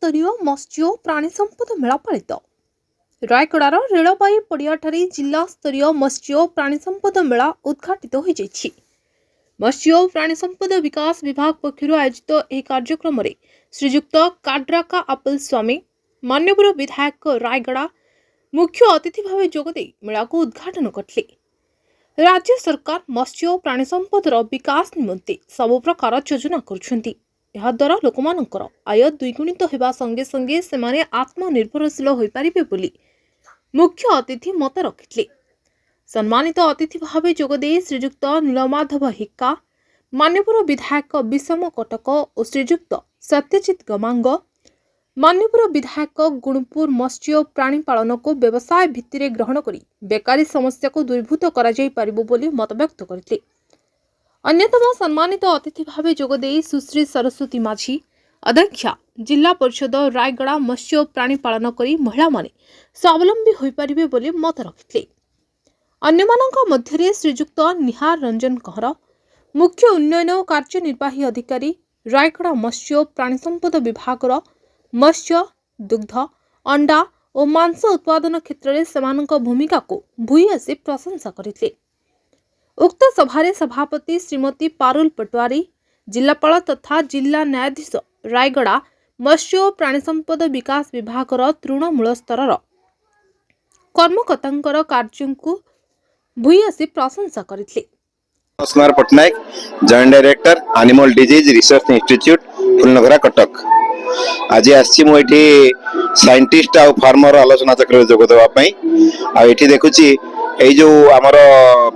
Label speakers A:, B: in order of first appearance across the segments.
A: स्तरीय मत्स्य और प्राणी संपद मेला पालित रायगड़ार रेलबाई पड़ियाठारे जिला स्तरीय मत्स्य और प्राणी संपद मेला उद्घाटित हो जाइछि। मत्स्य और प्राणी संपद विकास विभाग पक्षर आयोजित यह कार्यक्रम में श्रीजुक्त काड्राका आपल स्वामी माननीय विधायक रायगड़ा मुख्य अतिथि भाव जोगदे मेला को उद्घाटन करते। राज्य सरकार मत्स्य और प्राणी संपदर विकास निमंते सब प्रकार योजना करुछंती। यह द्वारा लोकमानंकर आय द्विगुणित होगा संगे संगे सेमाने आत्मनिर्भरशील हो पारिबे बोली मुख्य अतिथि मत रखिले। सम्मानित अतिथि भाव जोगदे श्रीजुक्त नीलमाधव हिक्का माननीय विधायक विषम कटक और श्रीजुक्त सत्यजित गमांग माननीय विधायक गुणपुर मत्स्य प्राणी पालन को व्यवसाय भित्ति ग्रहण करी बेकारी समस्या को दूरीभूत करा जाई पारिबो बोली मत व्यक्त करते। अन्यतम सम्मानित अतिथि भाव जोगदे सुश्री सरस्वती माझी अध्यक्षा जिला परिषद रायगड़ा मत्स्य प्राणी पालन करी महिला माने स्वावलंबी होई पारिबे बोली मत रखिले। अन्यमानंक मध्यरे श्रीजुक्त निहार रंजन कहर मुख्य उन्नयन और कार्यनिर्वाही अधिकारी रायगड़ा मत्स्य प्राणी संपद विभागर मत्स्य दुग्ध अंडा और मांस उत्पादन क्षेत्र में सेमानक भूमिका को भूयसी प्रशंसा करते। उक्त सभारे सभापति श्रीमती पारुल पटवारी जिलापाल तथा जिला न्यायाधीश रायगड़ा मत्स्य और प्राणी संपद विकास विभागर तृणमूल स्तर कर्मकर्ता कार्य को भूयसी प्रशंसा करते।
B: Kumar Patnaik joint director animal disease research institute Phulnagara Cuttack. आज आसी मुझे साइंटिस्ट आ फार्मर आलोचना चक्र जोग देवाई आठी देखुची ये जो आमर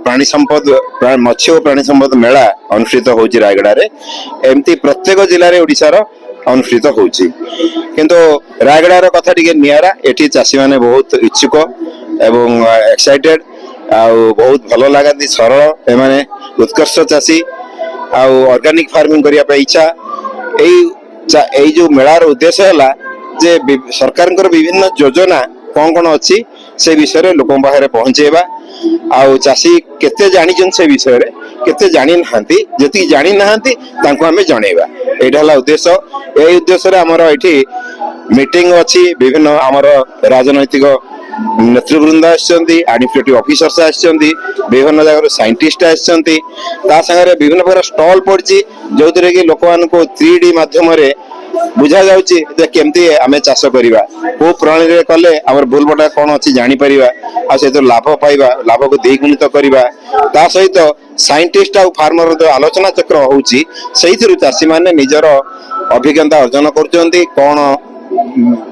B: प्राणी संपद मत्स्य और प्राणी संपद मेला अनुष्ठित होची रायगड़ा रे एमती प्रत्येक जिले में ओडिशार अनुष्ठित होची किंतु रायगड़ा कथा टिके नियारा एठी चाषी माने बहुत इच्छुक एवं एक्साइटेड आ बहुत भल लगती सरल एमाने उत्कृष्ट चाषी आ ऑर्गेनिक फार्मिंग करिया पे इच्छा यही जो मेलार उद्देश्य है जे सरकार विभिन्न योजना कौन कौन अच्छी से विषय लोक पाखे पहुंचेबा आउ चाषी केते जानी से विषय केते जानी नहांती जति जानी नहांती तांको हमें जणेबा एटा हला उद्देश्य। यही उद्देश्य रे हमर एठी मीटिंग अच्छी विभिन्न हमर राजनैतिक नेतृवृंद आछंती एडमिनिस्ट्रेटिव ऑफिसर्स आछंती विभिन्न जगह साइंटिस्ट आछंती ता संगे विभिन्न प्रकार स्टॉल पड़ची जो थरे कि लोक मान को 3D माध्यम रे बुझा जाउची जे केमती आमे चाष करिवा को प्रणाली रे कले हमर भूलबटा कोन अछि जानि परिबा आ से तो लाभ पाइबा लाभ को द्विगुणित करिबा ता सहित साइंटिस्ट आ फार्मर जो आलोचना चक्र होउची सेहिथिरु चाषी माने निजर अभिज्ञता अर्जन करचंती कोन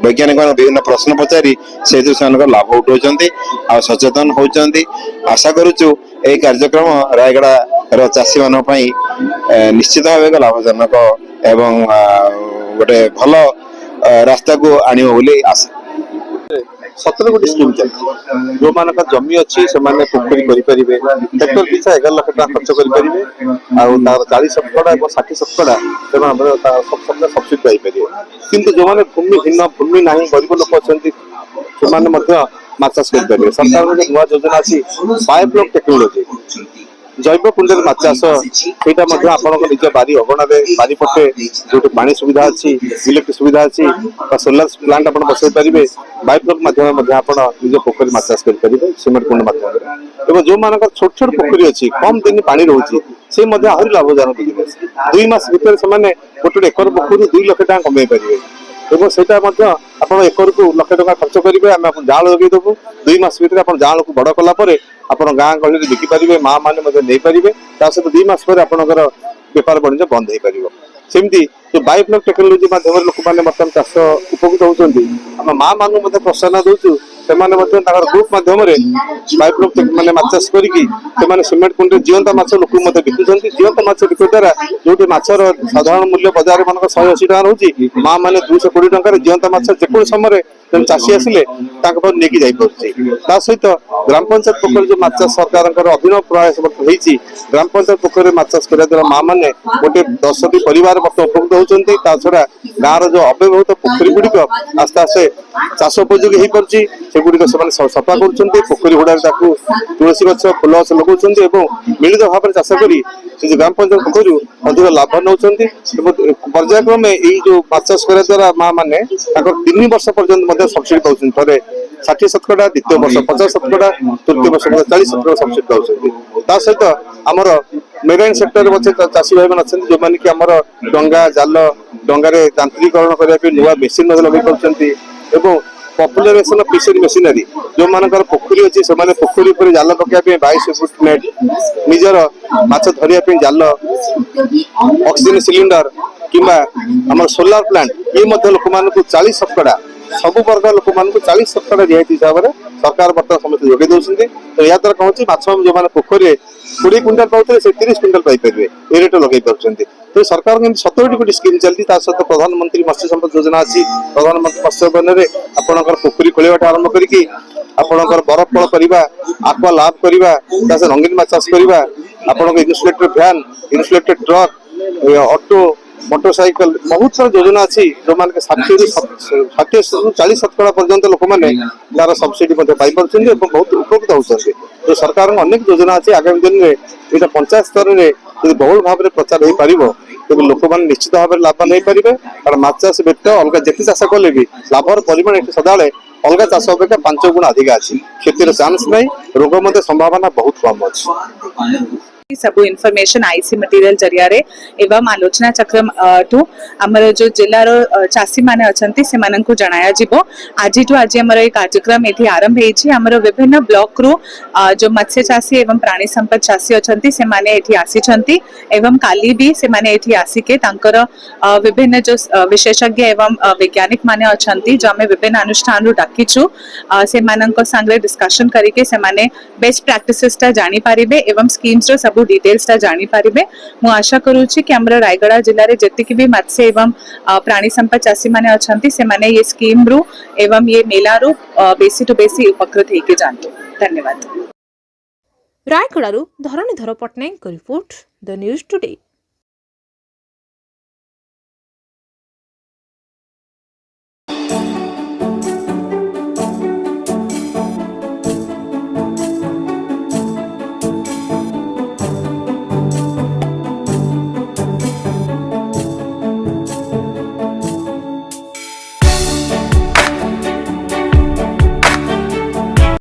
B: वैज्ञानिक विभिन्न प्रश्न पचारि से लाभ उठाउछंती आ सचेतन होउछंती। आशा करूछु ए कार्यक्रम रायगड़ा चाषी मान निश्चित भाव लाभजनक एवं गोटे भल रास्ता को आनिब बोली आशा।
C: 17 गोटी स्कीम चलती जो मान जमी अच्छी से पोखरी करेंगे हेक्टर पिछा 11 लाख टका खर्च करेंगे आर 40 शतकड़ा और 60 शतकड़ा से सब्सिडी पाइपर किंतु जो मैंने भूमि भिन्न भूमि ना गरीब लोक अच्छा से माछ चाष करेंगे। सरकार नुआ योजना अच्छी बायोफ्लॉक टेक्नोलोजी जैव कुंड माछ चाष यहाँ निज बारी अगण बारीपटे जो पानी सुविधा अच्छी इलेक्ट्रिक सुविधा अच्छी सोलार प्लांट आप बसई पारे बायोफ्लॉक माध्यम निज पोखरी माछ चाष करेंगे सीमेंट कुंड माध्यम जो मान छोट छोट पोखरी अच्छी कम दिन पानी रोचे से आहरी लाभजनक बिजनेस 2 मास भर से गोटे एकर पोखरी 2 लाख टका कमे पारे और से एकर को लक्ष टका खर्च करेंगे आम जाल लगे देवु 2 मास भर आप जाल को बड़ कलापर आप गाँ गहली बिकिपारे माँ मैंने नहीं पारे सहित 2 मास पर आपंकर बेपार वाणिज्य बंद हो पार सेमती जो बायोफ्लॉक टेक्नोलोजी माध्यम लोक मैंने बर्तमान चाष उपकृत होती आम माँ मान प्रोत्साहन दूसु से ग्रुप माध्यम बायोफ्लॉक मैंने माछ चाष करके सीमेंट कुंड जीवंत माछ लोक बिकुंट जीवंत माछ बिक द्वारा जो माछर साधारण मूल्य बजार मान 180 टका रोचे माँ मैंने 220 टकर जीवंत माछ जेको समय तेणु चाषी आसिले नहीं जा सहित ग्राम पंचायत पोखर जो माछ चाष सरकार अभिनव प्रयास होती ग्राम पंचायत पोखर माछ चाष करने द्वारा माँ मैंने गोटे 10टी परिवार उपकृत होती छड़ा गाँव जो अव्यवहृत पोखरी गुड़िक आस्ते आस्ते चाष उपयोगी हो पार्टी से गुड़िक सफा कर पोखरी हुड़ा तुलसी गछ फुल गछ लगा मिलित भाव में चाष कर ग्राम पंचायत पोखर अधिक लाभ नौ पर्यायक्रमे यही जो माछ चाष करने द्वारा माँ मैंने 3 वर्ष पर्यंत सब्सिडी पाँच थे 60% द्वितीय वर्ष 50%, तृतीय वर्ष 40% सब्सिडी पाँच सहित आमर मेराइन सेक्टर चाषी भाई अच्छा जो मैंने कि आमर डंगा जाल डंगार यांत्रिकरण करने नुआ मेसीन लगे party popularisation of fishery machinery जो मानकर पोखरी अच्छी से पोखरी पर जाल पकाइबे 22 फुट नेट निजर माछ धरिया जाल ऑक्सीजन सिलिंडर किंबा आम सोलार प्लांट ये लोक मान 40% सब वर्ग लोक मान 40% रियायती हिसाब से सरकार बर्तमान समस्त जोगे दौरान तो या द्वारा कौन माछ जो मैंने पोखरी 20 क्विंटाल पाते से 30 क्विंटाल पाइपर ये रेट लगे पार्टी तो सरकार 70 गोटी स्कीम चलती सहित प्रधानमंत्री मत्स्य संपद योजना अच्छी प्रधानमंत्री मत्स्य बन आपंकर पोखरी खोलवा आरंभ करके आपंकर बरफ फल करवा आक्वा लाभ करवा रंगीन माछ चाष करवा आपंकर इन्सुलेटेड भैन इन्सुलेटेड ट्रक ऑटो मोटरसाइकल बहुत सारा योजना अच्छी जो मान 60-40% पर्यंत लोक मैंने तार सब्सिडी पाई बहुत उपकृत होती तो सरकार अनेक योजना अच्छी आगामी दिन में यहाँ पंचायत स्तर में बहुल भाव में प्रचार हो पार तेज लोक मैंने निश्चित भाव में लाभवान हो पारे कारण माछ चाष व्यतीत अलग जिते चाष कले भी लाभर परिमाण ये सदाबे अलग चाष अपेक्षा 5 गुण अधिक अच्छी क्षतिर चान्स नहीं रोग मध्य संभावना बहुत कम अच्छी
D: सब इनफॉरमेशन आईसी मटेरियल जरिया रे एवं आलोचना चक्र टू आमर जो जिलार चाषी माने अछंती से मानन को जणाया जिवो आज आमर ये कार्यक्रम एठी आरंभ हेछि आमर विभिन्न ब्लॉक रो जो मत्स्य चाषी एवं प्राणी संपद चाषी अछंती से माने एठी आसीछंती एवं काली भी से माने एठी आसीके तांकर विभिन्न जो विशेषज्ञ एवं वैज्ञानिक माने अछंती जो हमें विभिन्न अनुष्ठान रो डाकिछु से मानन को संगे डिस्कशन करिके से माने बेस्ट प्रैक्टिसेस ता जानि पारिबे एवं स्कीम्स रो सब डिटेल्स ता जानि पारिबे मु आशा करूछि कि हमर रायगढ़ जिल्ला रे जतिक भी मत्स्य एवं प्राणी संपद चाषी माने अछंती से माने ये स्कीम रू एवं ये मेला रू बेसी टू बेसी उपकृत हेके जानतो धन्यवाद।
A: Raigarh Dharanidhar Pattanaik report the news today.